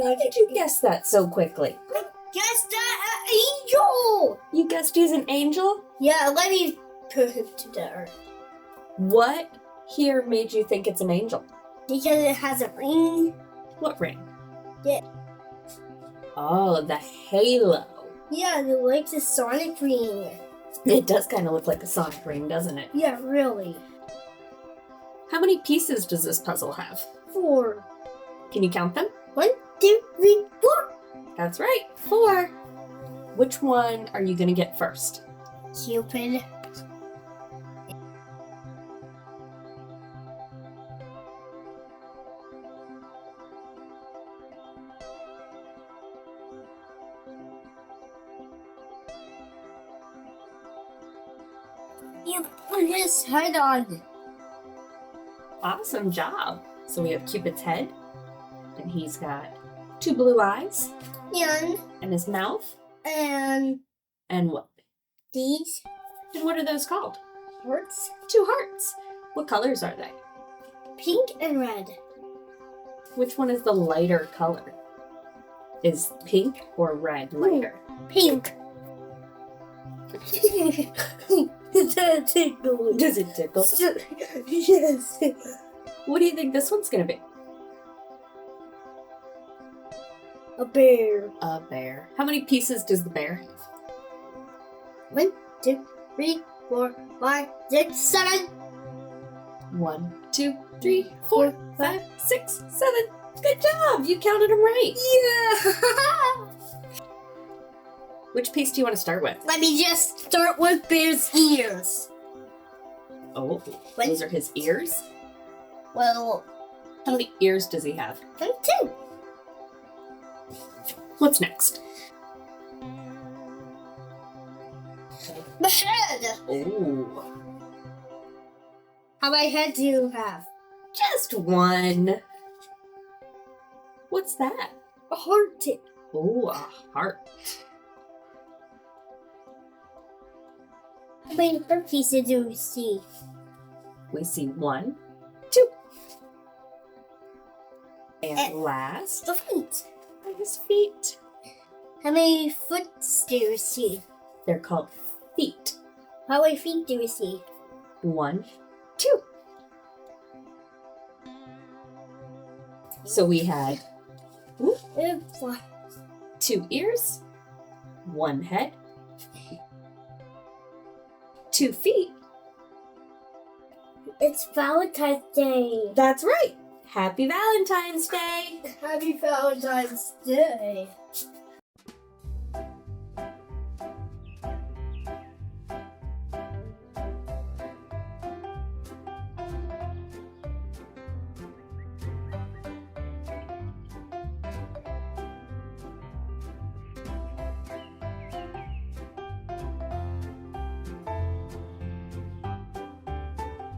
How did you guess that so quickly? I guessed that an angel! You guessed he's an angel? Yeah, let me put him to the earth. What here made you think it's an angel? Because it has a ring. What ring? Yeah. Oh, the halo. Yeah, it looks a sonic ring. It does kind of look like a sonic ring, doesn't it? Yeah, really. How many pieces does this puzzle have? 4. Can you count them? 1, 2, 3, 4. That's right, 4. Which one are you going to get first? Cupid. You put his head on. Awesome job. So we have Cupid's head, and he's got 2 blue eyes, and his mouth, And and what? these And what are those called? hearts. 2 hearts. What colors are they? Pink and red. Which one is the lighter color? Is pink or red lighter? Pink. Does it tickle? Does it tickle? Yes. What do you think this one's going to be? A bear. A bear. How many pieces does the bear have? 1, 2, 3, 4, 5, 6, 7. 1, 2, 3, 4, 5, 6, 7. Good job! You counted them right. Yeah. Which piece do you want to start with? Let me just start with bear's ears. Oh, What? those are his ears? Well, How many ears does he have? 1, 2. What's next? The head. Oh, How many heads do you have? just one. What's that? A heart. Oh, a heart. How many heart pieces do we see? We see 1, 2. And And- last The feet. are his feet. How many foot do you see? They're called feet. How many feet do we see? 1, 2. So we had 2 ears, 1 head, 2 feet. It's Valentine's Day. That's right. Happy Valentine's Day. Happy Valentine's Day.